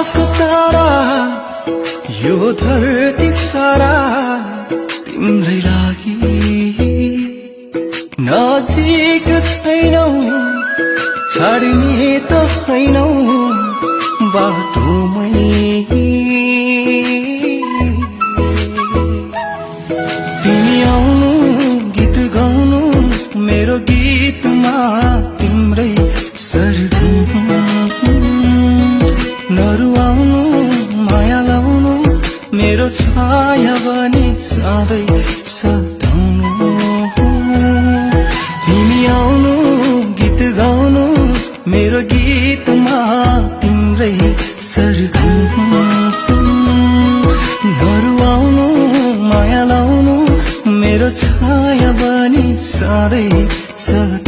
आकाशको तारा यो धरती सारा तिम्रै लागि नजिक छैनौ छाड्ने त हैनौ बाटोमै तिमी आउनु गीत गाउनु मेरो गीतमा तिम्रै सरगम नरुवाउनु माया लाउनु मेरो छाया बनी सधैँ सताउनु तिमी आउनु गीत गाउनु मेरो गीतमा तिम्रै सरगम नरुवाउनु माया लाउनु मेरो छाया बनी सधैँ सधैँ